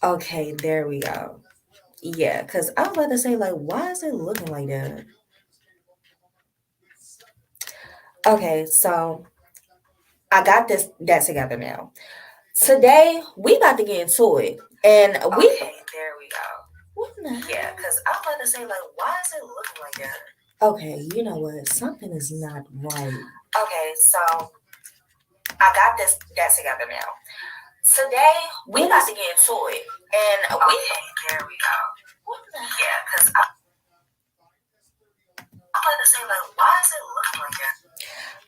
Okay, there we go. Yeah, because I was about to say, like, why is it looking like that? Okay, so I got this that together now. Today we about to get into it, and we. Okay, there we go. What in the hell? Yeah, because I was about to say, like, why is it looking like that? Okay, you know what? Something is not right. Okay, so I got this that together now. Today we about to get into it, and we. Okay, there we go. What the hell? Yeah, because I was about to say, like, why is it looking like that?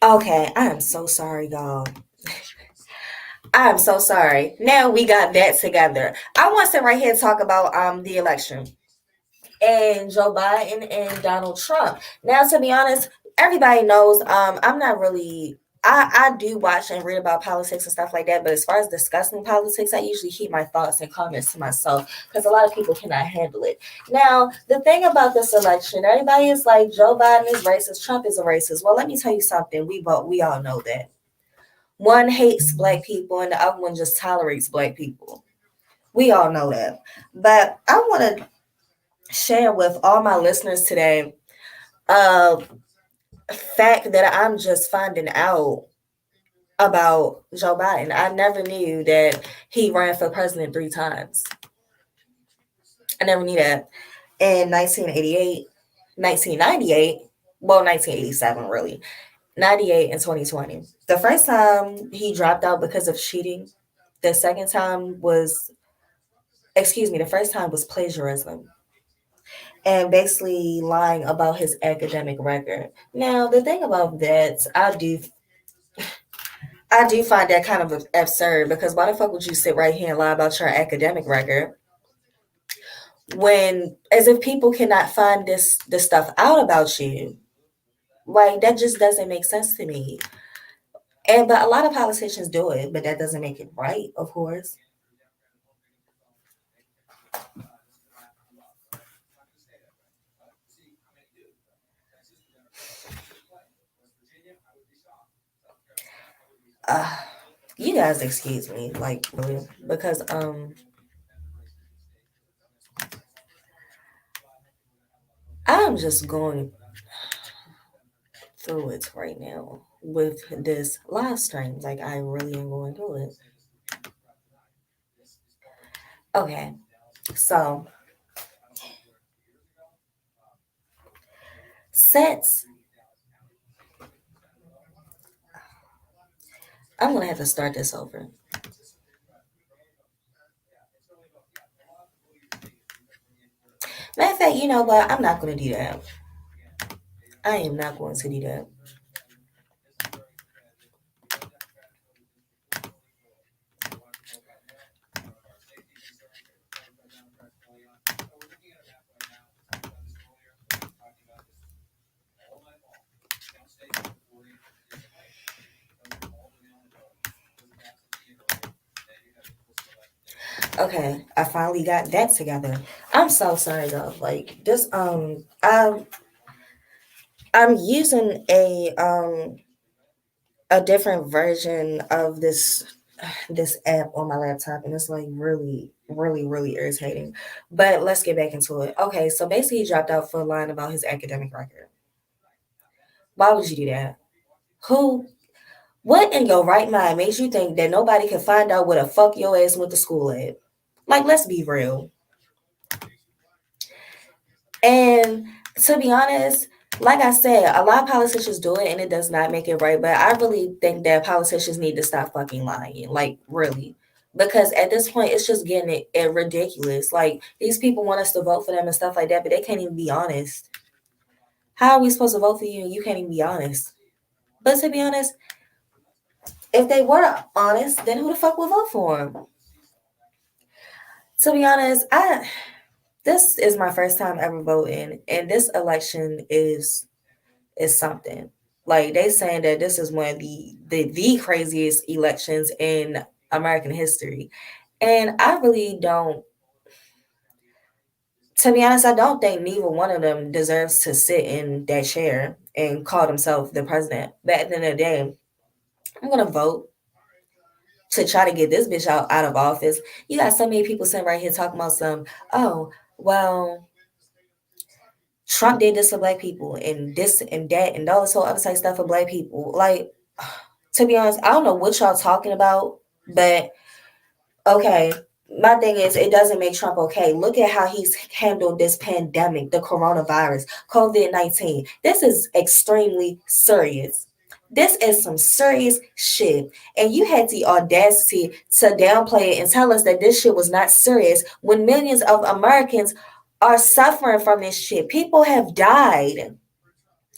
Okay, I am so sorry, y'all. I'm so sorry. Now we got that together. I want to right here talk about the election and Joe Biden and Donald Trump. Now, to be honest, everybody knows I'm not really. I do watch and read about politics and stuff like that, but as far as discussing politics, I usually keep my thoughts and comments to myself because a lot of people cannot handle it. Now, the thing about this election, everybody is like Joe Biden is racist, Trump is a racist. Well, let me tell you something. We all know that one hates black people and the other one just tolerates black people. We all know that. But I want to share with all my listeners today a fact that I'm just finding out about Joe Biden. I never knew that he ran for president 3 times. I never knew that. In 1988, 1998, well, 1987, really, 98 and 2020. The first time he dropped out because of cheating. The second time was, excuse me, the first time was plagiarism and basically lying about his academic record. Now, the thing about that, I do find that kind of absurd because why the fuck would you sit right here and lie about your academic record when, as if people cannot find this stuff out about you? Like that just doesn't make sense to me. And but a lot of politicians do it, but that doesn't make it right, of course. Uh, you guys excuse me, like really, because I'm just going through it right now with this live stream. Like I really am going through it. Okay, so sets. I'm gonna have to start this over. Matter of fact, you know what? I'm not gonna do that. I am not going to do that. Okay, I finally got that together. I'm so sorry though. Like this, I'm using a different version of this app on my laptop, and it's like really irritating. But let's get back into it. Okay, so basically, he dropped out for lying about his academic record. Why would you do that? Who? What in your right mind makes you think that nobody can find out where the fuck your ass went to school at? Like, let's be real. And to be honest, like I said, a lot of politicians do it and it does not make it right. But I really think that politicians need to stop fucking lying. Like, really. Because at this point, it's just getting it ridiculous. Like, these people want us to vote for them and stuff like that, but they can't even be honest. How are we supposed to vote for you and you can't even be honest? But to be honest, if they were honest, then who the fuck would vote for them? To be honest, I this is my first time ever voting, and this election is something. Like they saying that this is one of the craziest elections in American history. And I really don't, to be honest, I don't think neither one of them deserves to sit in that chair and call themselves the president. But at the end of the day, I'm gonna vote to try to get this bitch out of office. You got so many people sitting right here talking about oh, well, Trump did this for black people and this and that and all this whole other type stuff for black people. Like, to be honest, I don't know what y'all talking about, but okay. My thing is, it doesn't make Trump okay. Look at how he's handled this pandemic, the coronavirus, COVID-19. This is extremely serious. This is some serious shit. And you had the audacity to downplay it and tell us that this shit was not serious when millions of Americans are suffering from this shit. People have died,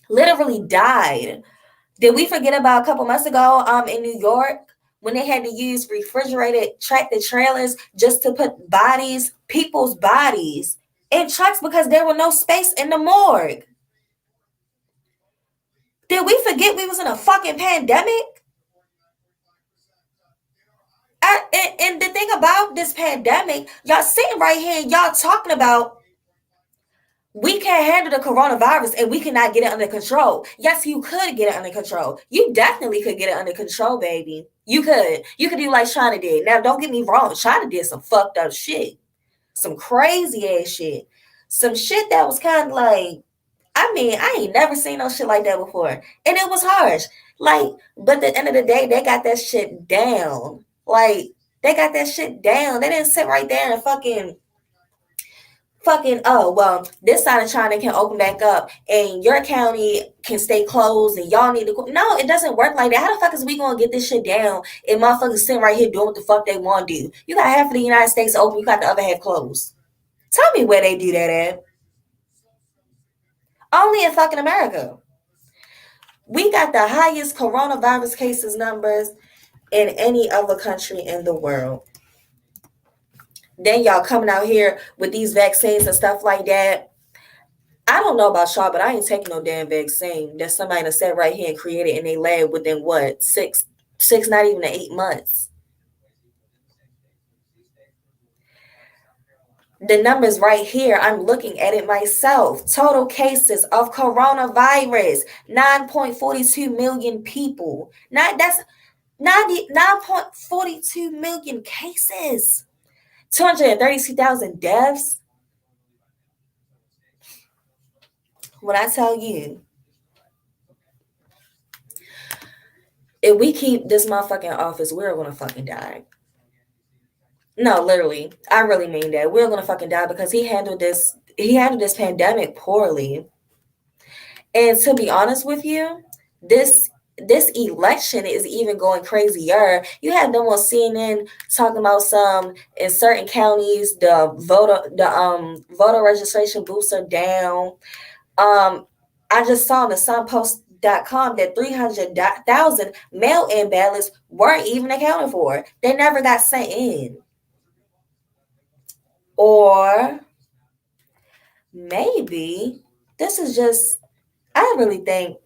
literally died. Did we forget about a couple months ago in New York when they had to use refrigerated tractor trailers just to put people's bodies in trucks because there were no space in the morgue? Did we forget we was in a fucking pandemic? And the thing about this pandemic, y'all sitting right here, y'all talking about we can't handle the coronavirus and we cannot get it under control. Yes, you could get it under control. You definitely could get it under control, baby. You could. You could do like China did. Now, don't get me wrong. China did some fucked up shit. Some crazy ass shit. Some shit that was kind of like, I mean, I ain't never seen no shit like that before. And it was harsh. Like, but at the end of the day, they got that shit down. Like, they got that shit down. They didn't sit right there and fucking oh well, this side of China can open back up and your county can stay closed and y'all need to no, it doesn't work like that. How the fuck is we gonna get this shit down and motherfuckers sitting right here doing what the fuck they want to do? You got half of the United States open, you got the other half closed. Tell me where they do that at. Only in fucking America. We got the highest coronavirus cases numbers in any other country in the world. Then y'all coming out here with these vaccines and stuff like that. I don't know about y'all, but I ain't taking no damn vaccine that somebody done sat right here and created in a lab within what, six, not even 8 months. The numbers right here, I'm looking at it myself. Total cases of coronavirus, 9.42 million people. That's 9.42 million cases. 232,000 deaths. When I tell you, if we keep this motherfucking office, we're gonna fucking die. No, literally. I really mean that. We're gonna fucking die because he handled this pandemic poorly. And to be honest with you, this election is even going crazier. You have them on CNN talking about some in certain counties the voter registration booths are down. I just saw on the sunpost.com that 300,000 mail-in ballots weren't even accounted for. They never got sent in. Or maybe this is just, I really think,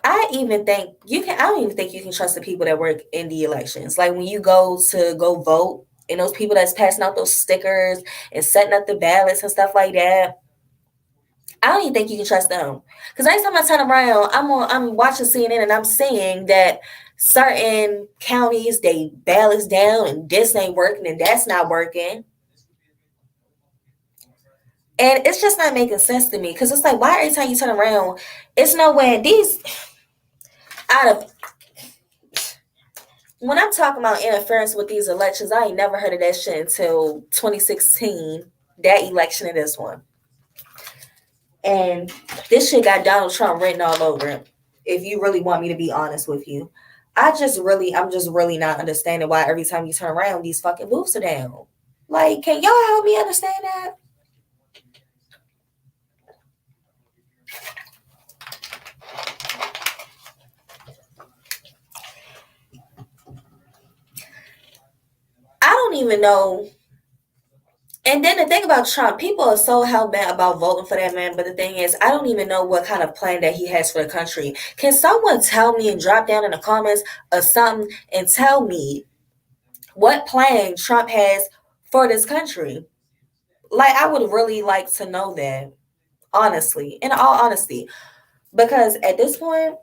I don't even think you can trust the people that work in the elections. Like when you go to go vote and those people that's passing out those stickers and setting up the ballots and stuff like that, I don't even think you can trust them. Because every time I turn around, I'm watching CNN and I'm seeing that certain counties, they ballots down and this ain't working and that's not working. And it's just not making sense to me because it's like, why every time you turn around, it's no way these out of when I'm talking about interference with these elections, I ain't never heard of that shit until 2016, that election and this one. And this shit got Donald Trump written all over it. If you really want me to be honest with you, I'm just really not understanding why every time you turn around, these fucking booths are down. Like, can y'all help me understand that? I don't even know. And then the thing about Trump, people are so hell bent about voting for that man. But the thing is, I don't even know what kind of plan that he has for the country. Can someone tell me and drop down in the comments or something and tell me what plan Trump has for this country? Like, I would really like to know that, honestly, in all honesty. Because at this point,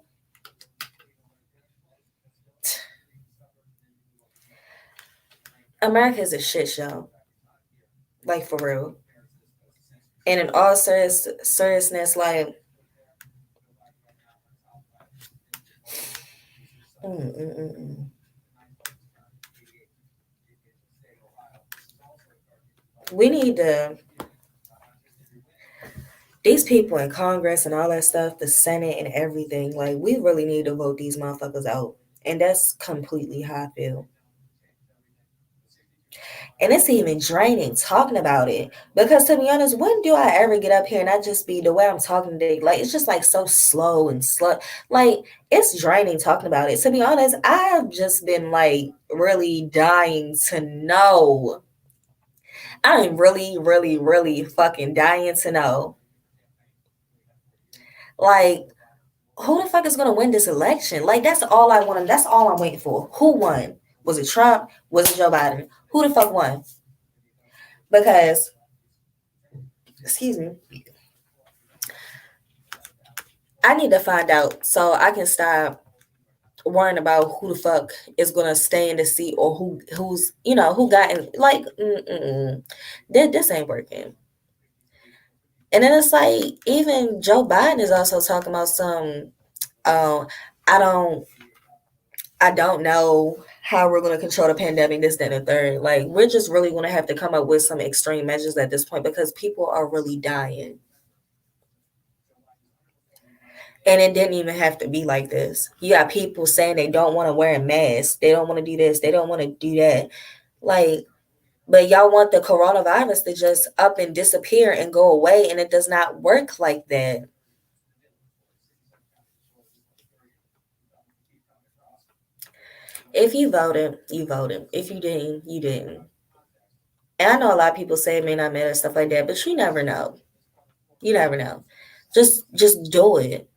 America is a shit show, like for real. And in all seriousness, like, mm, mm, mm, mm. We need to these people in Congress and all that stuff, the Senate and everything. Like, we really need to vote these motherfuckers out, and that's completely how I feel. And it's even draining talking about it because, to be honest, when do I ever get up here and I just be the way I'm talking today? Like, it's just like so slow and slow. Like, it's draining talking about it. To be honest, I've just been like really dying to know. I'm really, really, really fucking dying to know. Like, who the fuck is gonna win this election? Like, that's all I want. That's all I'm waiting for. Who won? Was it Trump? Was it Joe Biden? Who the fuck won? Because, excuse me, I need to find out so I can stop worrying about who the fuck is gonna stay in the seat or who's who got in. Like, this ain't working. And then it's like even Joe Biden is also talking about some. Um, I don't I don't know how we're going to control the pandemic, this, that, and the third. Like, we're just really going to have to come up with some extreme measures at this point because people are really dying. And it didn't even have to be like this. You got people saying they don't want to wear a mask. They don't want to do this. They don't want to do that. Like, but y'all want the coronavirus to just up and disappear and go away. And it does not work like that. If you voted, you voted. If you didn't, you didn't. And I know a lot of people say it may not matter, stuff like that, but you never know. You never know. Just do it.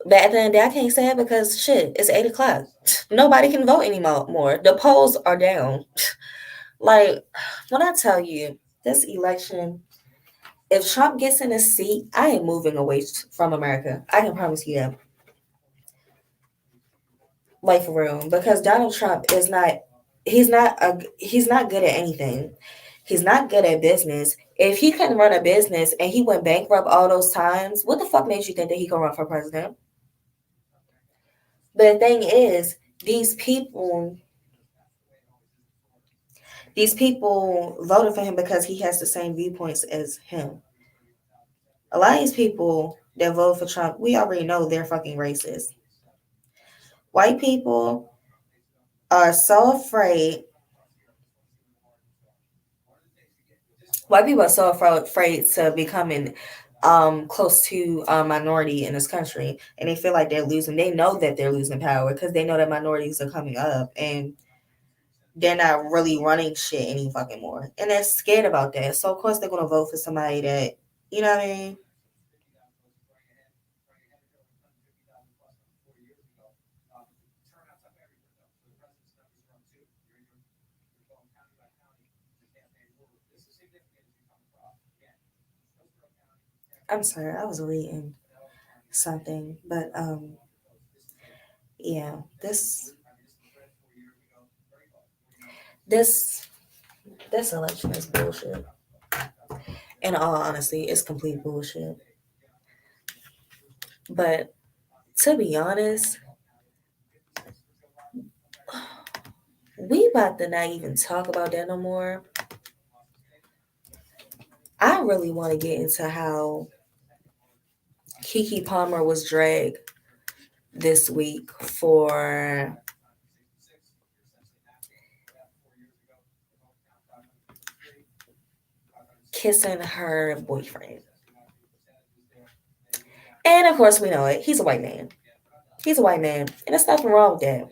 But at the end of the day, I can't say it because shit, it's 8 o'clock. Nobody can vote anymore. More. The polls are down. Like, when I tell you this election, if Trump gets in a seat, I am moving away from America. I can promise you that. Like, for real. Because Donald Trump is not he's not good at anything. He's not good at business. If he couldn't run a business and he went bankrupt all those times, what the fuck made you think that he could run for president? But the thing is, these people these people voted for him because he has the same viewpoints as him. A lot of these people that vote for Trump, we already know they're fucking racist. White people are so afraid. White people are so afraid to becoming close to a minority in this country, and they feel like they're losing. They know that they're losing power because they know that minorities are coming up, and they're not really running shit any fucking more, and they're scared about that. So of course they're gonna vote for somebody that what I mean. I'm sorry, I was reading something, but yeah, this this election is bullshit. In all honesty, it's complete bullshit. But to be honest, we about to not even talk about that no more. I really want to get into how Kiki Palmer was dragged this week for kissing her boyfriend. And of course, we know it. He's a white man. He's a white man. And there's nothing wrong with that.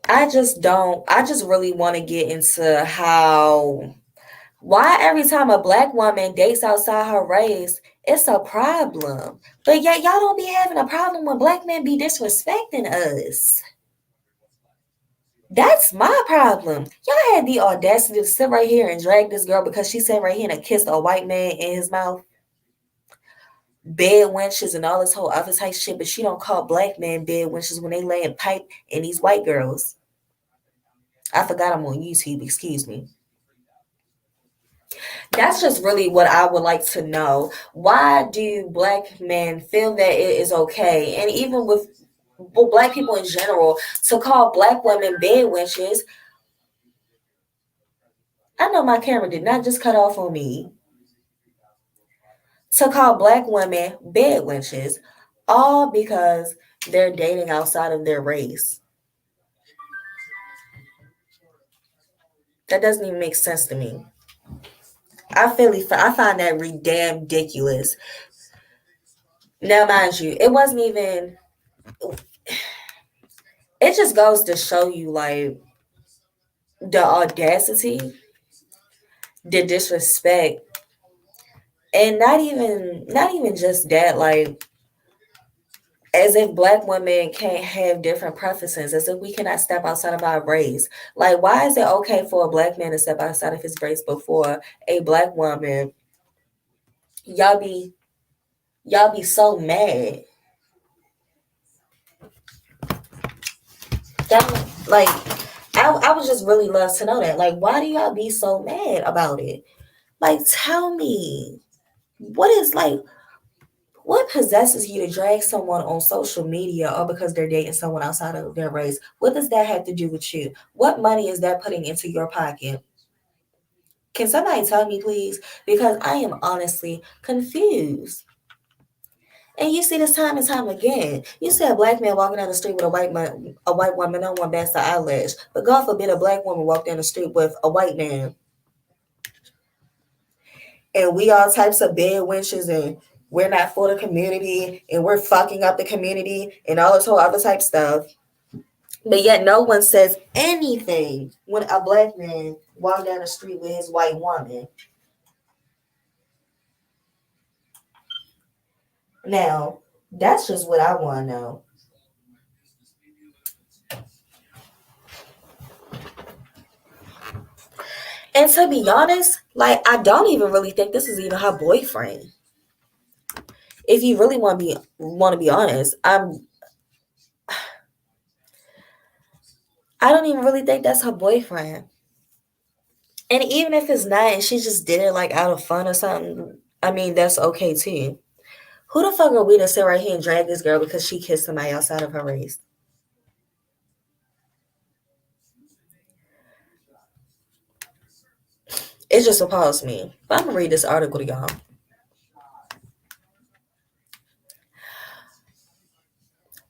I just really want to get into why every time a black woman dates outside her race, it's a problem. But yet y'all don't be having a problem when black men be disrespecting us. That's my problem. Y'all had the audacity to sit right here and drag this girl because she sat right here and kissed a white man in his mouth. bed wenches and all this whole other type shit, but she don't call black men bed wenches when they laying pipe in these white girls. I forgot I'm on YouTube, excuse me. That's just really what I would like to know. Why do black men feel that it is okay, and even with black people in general, to call black women bed wenches? I know my camera did not just cut off on me. To call black women bed wenches, all because they're dating outside of their race. That doesn't even make sense to me. I find that damn ridiculous. Now, mind you, it wasn't even. It just goes to show you, like, the audacity, the disrespect, and not even just that. Like, as if black women can't have different preferences, as if we cannot step outside of our race. Like, why is it okay for a black man to step outside of his race before a black woman? Y'all be y'all be so mad. That, like, I would just really love to know that. Like, why do y'all be so mad about it? Like, tell me, what is like, what possesses you to drag someone on social media or because they're dating someone outside of their race? What does that have to do with you? What money is that putting into your pocket? Can somebody tell me, please? Because I am honestly confused. And you see this time and time again. You see a black man walking down the street with a white woman, no one bats the eyelash. But God forbid a black woman walk down the street with a white man, and we all types of bed wenches, and we're not for the community, and we're fucking up the community, and all this whole other type stuff. But yet no one says anything when a black man walk down the street with his white woman. Now, that's just what I want to know. And to be honest, like, I don't even really think this is even her boyfriend. If you really want to be honest, I don't even really think that's her boyfriend. And even if it's not, and she just did it like out of fun or something, I mean, that's okay too. Who the fuck are we to sit right here and drag this girl because she kissed somebody outside of her race? It just appalls me. But I'm gonna read this article to y'all.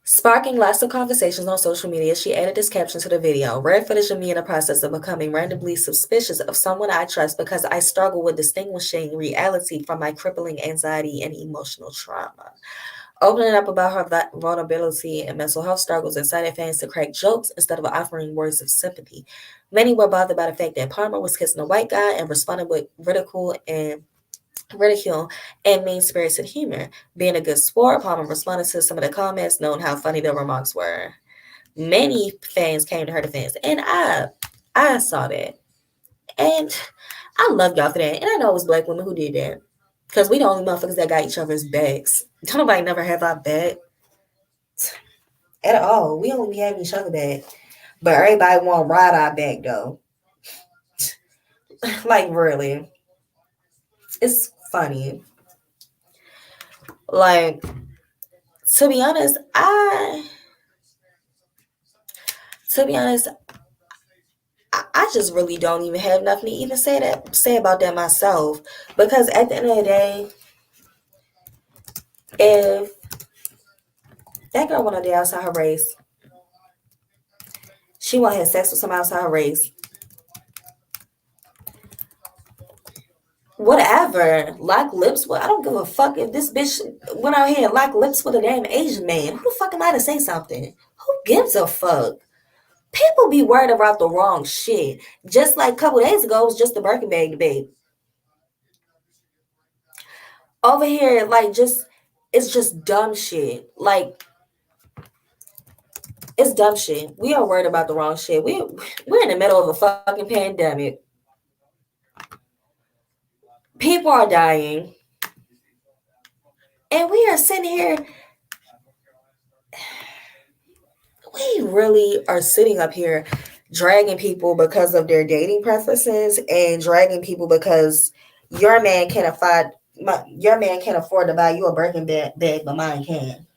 Sparking lots of conversations on social media, she added this caption to the video. Rare footage of me in the process of becoming randomly suspicious of someone I trust because I struggle with distinguishing reality from my crippling anxiety and emotional trauma. Opening up about her vulnerability and mental health struggles incited fans to crack jokes instead of offering words of sympathy. Many were bothered by the fact that Palmer was kissing a white guy and responded with ridicule and mean-spirited humor. Being a good sport, Palmer responded to some of the comments, knowing how funny the remarks were. Many fans came to her defense, and I saw that, and I love y'all for that. And I know it was black women who did that, because we the only motherfuckers that got each other's backs. Don't nobody never have our back at all. We only be having each other back, but everybody want to ride our back though. Like, really, it's funny. Like, to be honest, to be honest, I just really don't even have nothing to even say about that myself. Because at the end of the day, if that girl want to date outside her race, she want to have sex with somebody outside her race, whatever. Lock lips with, I don't give a fuck if this bitch went out here and locked lips with a damn Asian man. Who the fuck am I to say something? Who gives a fuck? People be worried about the wrong shit. Just like a couple days ago, it was just the Birkin bag debate. Over here, like, it's just dumb shit. Like, it's dumb shit. We are worried about the wrong shit. We're in the middle of a fucking pandemic. People are dying. And we are sitting here, we really are sitting up here dragging people because of their dating preferences and dragging people because your man can't afford your man can't afford to buy you a Birkin bag, but mine can.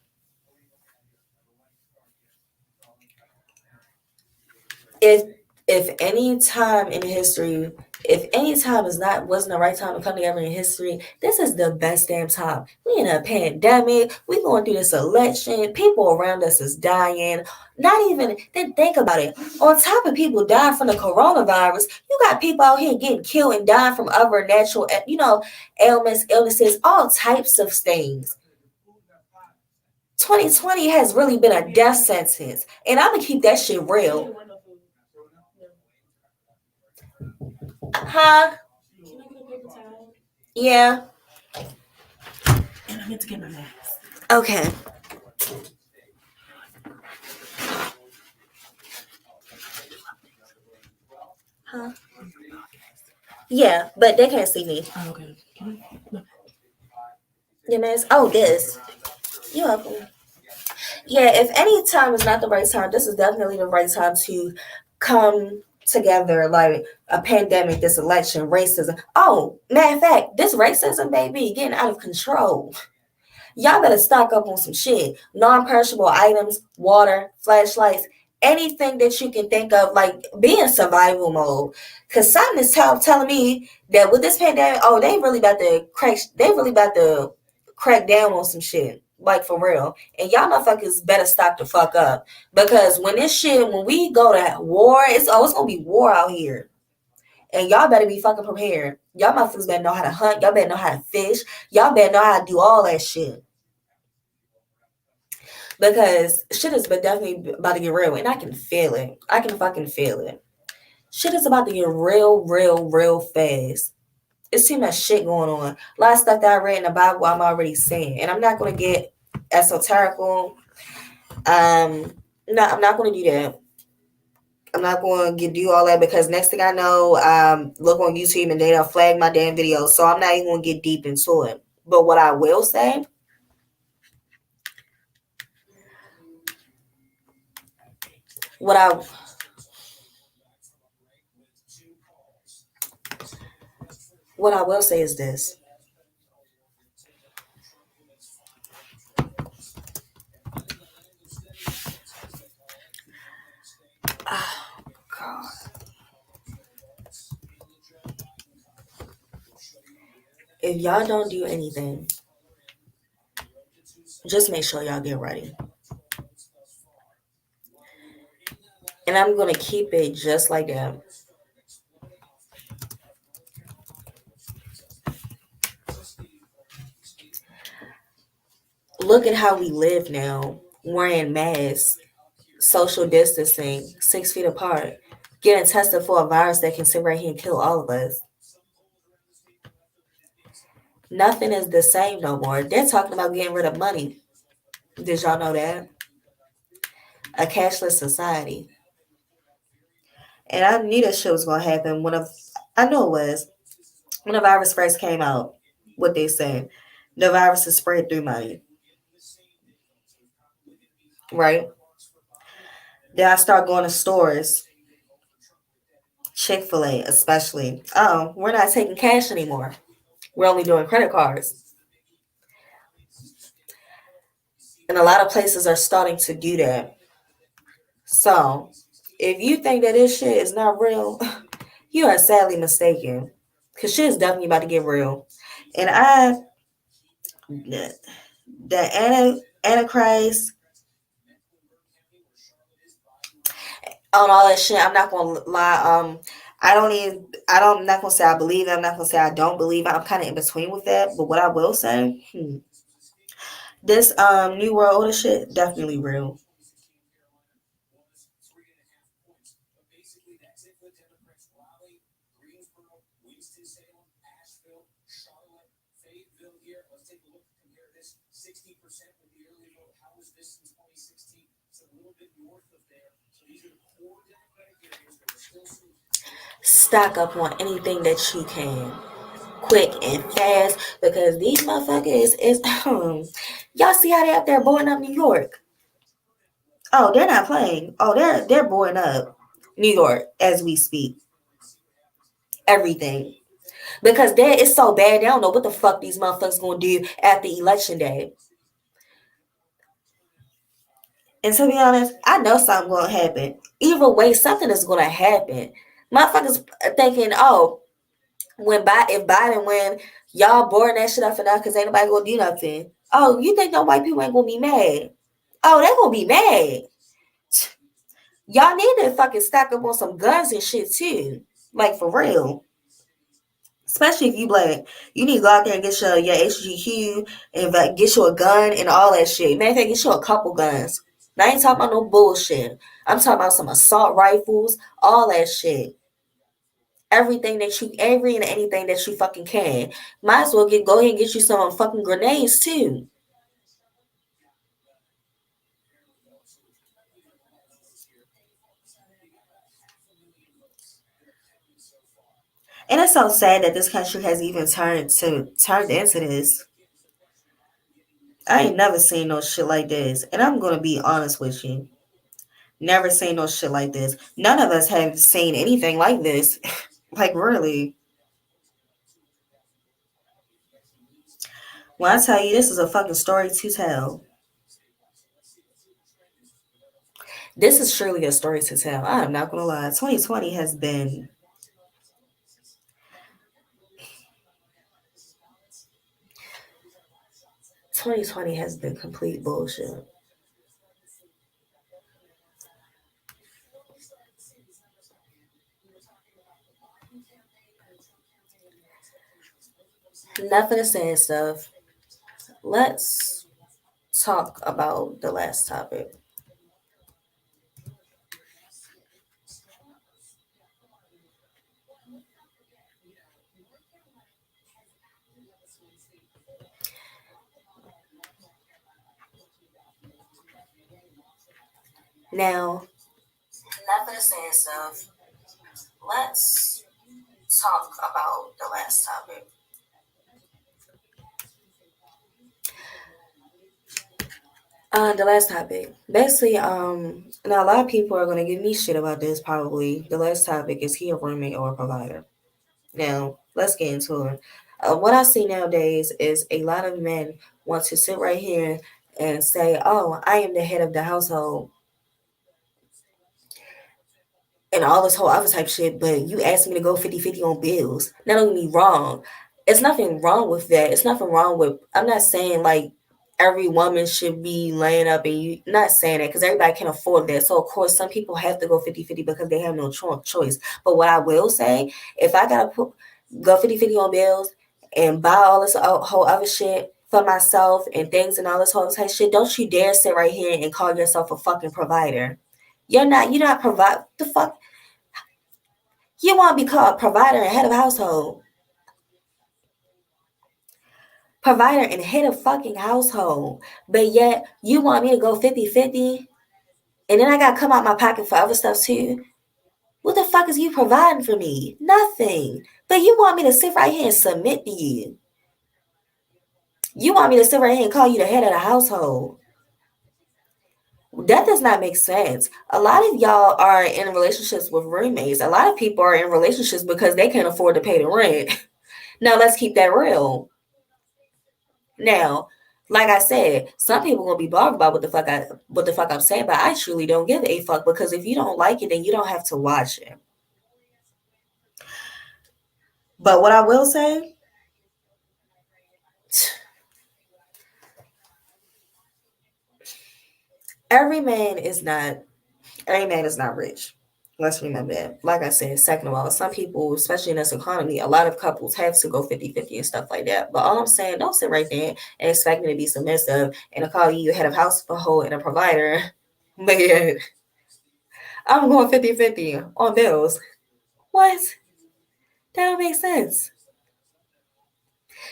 If any time in history, if any time is not wasn't the right time to come together in history, this is the best damn time. We in a pandemic, we going through this election, people around us is dying. Not even then think about it. On top of people dying from the coronavirus, you got people out here getting killed and dying from other natural, ailments, illnesses, all types of things. 2020 has really been a death sentence, and I'm gonna keep that shit real. Huh? Yeah. And I meant to get my mask. Okay. Huh? Yeah, but they can't see me. Oh, okay. Your mask? Oh, this. You're welcome. Yeah, if any time is not the right time, this is definitely the right time to come together. Like a pandemic, this election, racism. Oh, matter of fact, this racism, baby, getting out of control. Y'all better stock up on some shit. Non-perishable items, water, flashlights, anything that you can think of, like be in survival mode. Cause something is telling me that with this pandemic, oh, they really about to crack down on some shit. Like for real. And y'all motherfuckers better stock the fuck up. Because when we go to war, it's gonna be war out here. And y'all better be fucking prepared. Y'all motherfuckers better know how to hunt. Y'all better know how to fish. Y'all better know how to do all that shit. Because shit is definitely about to get real, and I can feel it. I can fucking feel it. Shit is about to get real, real, real fast. It's too much shit going on. A lot of stuff that I read in the Bible, I'm already saying, and I'm not gonna get esoterical. No, I'm not gonna do that. I'm not going to do all that because next thing I know, look on YouTube and they'll flag my damn video. So I'm not even going to get deep into it. But what I will say, what I what I will say is this. Oh, God. If y'all don't do anything, just make sure y'all get ready. And I'm going to keep it just like that. Look at how we live now, wearing masks, social distancing, 6 feet apart, getting tested for a virus that can sit right here and kill all of us. Nothing is the same no more. They're talking about getting rid of money. Did y'all know that? A cashless society. And I knew that shit was going to happen I know it was. When the virus first came out, what they said, the virus is spread through money. Right? Then I start going to stores, Chick-fil-A especially. Oh, we're not taking cash anymore. We're only doing credit cards. And a lot of places are starting to do that. So, if you think that this shit is not real, you are sadly mistaken. Because shit is definitely about to get real. And the Antichrist, on all that shit, I'm not gonna lie. I'm not gonna say I believe it. I'm not gonna say I don't believe it. I'm kind of in between with that. But what I will say, this New World Order shit definitely real. Stock up on anything that you can. quick and fast because these motherfuckers is y'all see how they up there blowing up New York? Oh, they're not playing. Oh, they're blowing up New York as we speak. Everything. Because that is so bad, they don't know what the fuck these motherfuckers gonna do after election day. And to be honest, I know something gonna happen. Either way, something is gonna happen. Motherfuckers thinking, oh, if Biden win, y'all boring that shit up enough because ain't nobody gonna do nothing. Oh, you think no white people ain't gonna be mad? Oh, they gonna be mad. Y'all need to fucking stack up on some guns and shit too. Like for real. Especially if you black. You need to go out there and get your HGQ and get you a gun and all that shit. Matter of fact, get you a couple guns. I ain't talking about no bullshit. I'm talking about some assault rifles, all that shit. Every and anything that you fucking can. Might as well go ahead and get you some fucking grenades too. And it's so sad that this country has even turned into this. I ain't never seen no shit like this. And I'm gonna be honest with you. Never seen no shit like this. None of us have seen anything like this. Like really. When I tell you this is a fucking story to tell. This is surely a story to tell. I'm not gonna lie. 2020 has been 2020 has been complete bullshit. Nothing to say and stuff. Let's talk about the last topic. Now, nothing to say and stuff. Let's talk about the last topic. The last topic. Basically, now a lot of people are gonna give me shit about this. Probably the last topic is he a roommate or a provider? Now let's get into it. What I see nowadays is a lot of men want to sit right here and say, "Oh, I am the head of the household," and all this whole other type shit, but you asked me to go 50-50 on bills. Now don't get me wrong. It's nothing wrong with that. It's nothing wrong with I'm not saying like every woman should be laying up and you not saying that because everybody can afford that. So of course some people have to go 50-50 because they have no choice. But what I will say, if I gotta go 50-50 on bills and buy all this whole other shit for myself and things and all this whole type shit, don't you dare sit right here and call yourself a fucking provider. You're not provide the fuck. You want to be called provider and head of household. Provider and head of fucking household. But yet you want me to go 50-50, and then I gotta come out my pocket for other stuff too. What the fuck is you providing for me? Nothing. But you want me to sit right here and submit to you. You want me to sit right here and call you the head of the household. That does not make sense. A lot of y'all are in relationships with roommates. A lot of people are in relationships because they can't afford to pay the rent. Now let's keep that real. Now, like I said, some people gonna be bothered about what the fuck I'm saying, but I truly don't give a fuck because if you don't like it, then you don't have to watch it. But what I will say, every man is not every man is not rich. Let's remember that. Like I said, second of all, some people, especially in this economy, a lot of couples have to go 50-50 and stuff like that. But all I'm saying, don't sit right there and expect me to be submissive and to call you head of household and a provider. But yeah, I'm going 50-50 on bills. What? That don't make sense.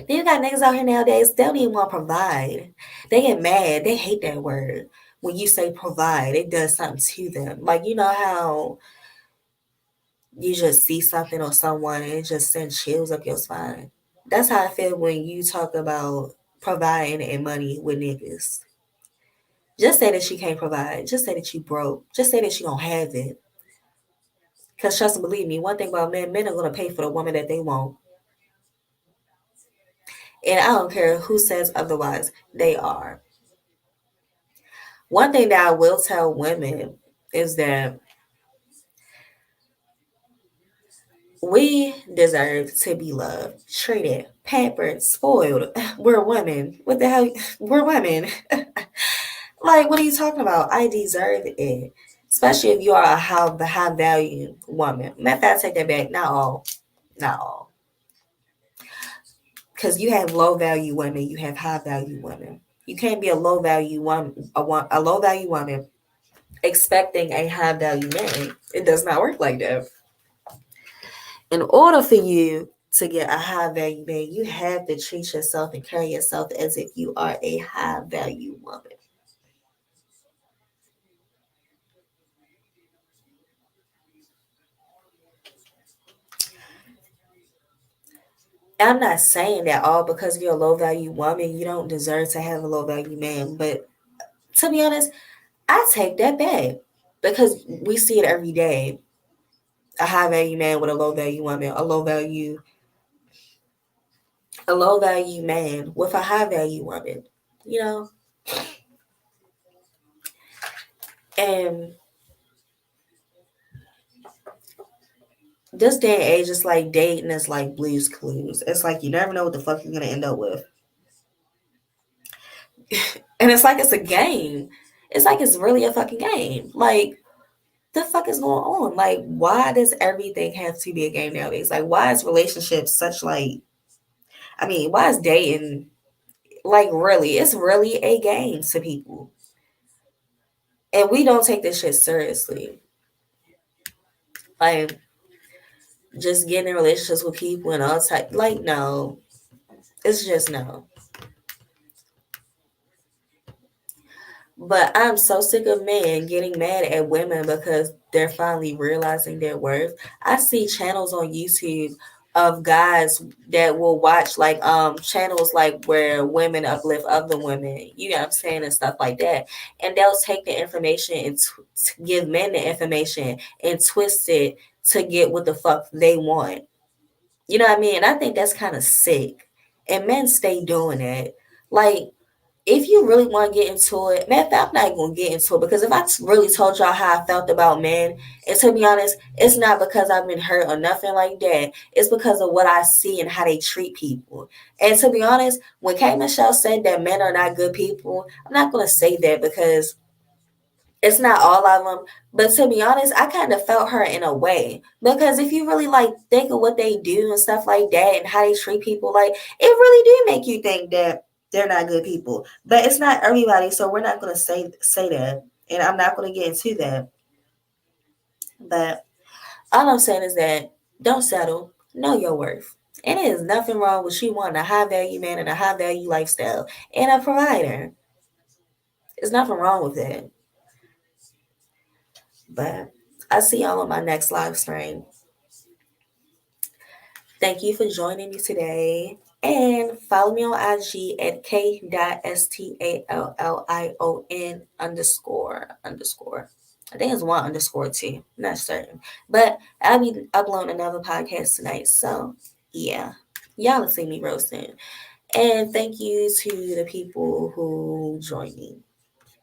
Then you got niggas out here nowadays, they don't even want to provide. They get mad. They hate that word. When you say provide, it does something to them. Like, you know how you just see something or someone and it just sends chills up your spine. That's how I feel when you talk about providing and money with niggas. Just say that she can't provide. Just say that you broke. Just say that you don't have it. Because trust and believe me, one thing about men, men are going to pay for the woman that they want. And I don't care who says otherwise, they are. One thing that I will tell women is that we deserve to be loved, treated, pampered, spoiled. We're women. What the hell? We're women. Like, what are you talking about? I deserve it. Especially if you are a high value woman. Matter of fact, I take that back. Not all. Not all. Because you have low value women, you have high value women. You can't be a low value woman, a low value woman expecting a high value man. It does not work like that. In order for you to get a high value man, you have to treat yourself and carry yourself as if you are a high value woman. I'm not saying that all because you're a low value woman, you don't deserve to have a low value man. But to be honest, I take that back because we see it every day. A high value man with a low value woman, a low value man with a high value woman, you know? And this day and age is like dating is like Blue's Clues. It's like you never know what the fuck you're gonna end up with. And it's like it's a game. It's like it's really a fucking game. Like, the fuck is going on? Like, why does everything have to be a game nowadays? Like, why is relationships such like, I mean, why is dating like really? It's really a game to people. And we don't take this shit seriously. Like, just getting in relationships with people and all type, like, no. It's just no. But I'm so sick of men getting mad at women because they're finally realizing their worth. I see channels on YouTube of guys that will watch like channels like where women uplift other women, you know what I'm saying, and stuff like that. And they'll take the information and give men the information and twist it to get what the fuck they want. You know what I mean? And I think that's kind of sick. And men stay doing that. Like, if you really want to get into it, man, I'm not going to get into it because if I really told y'all how I felt about men, and to be honest, it's not because I've been hurt or nothing like that. It's because of what I see and how they treat people. And to be honest, when Kate Michelle said that men are not good people, I'm not going to say that because it's not all of them. But to be honest, I kind of felt her in a way because if you really like think of what they do and stuff like that and how they treat people, like it really do make you think that they're not good people. But it's not everybody, so we're not going to say that, and I'm not going to get into that. But all I'm saying is that don't settle, know your worth. And it is nothing wrong with you wanting a high value man and a high value lifestyle and a provider. There's nothing wrong with that. But I see y'all on my next live stream. Thank you for joining me today. And follow me on IG at k.stallion underscore. I think it's one underscore too. I'm not certain. But I'll be uploading another podcast tonight. So yeah. Y'all will see me roasting. And thank you to the people who joined me.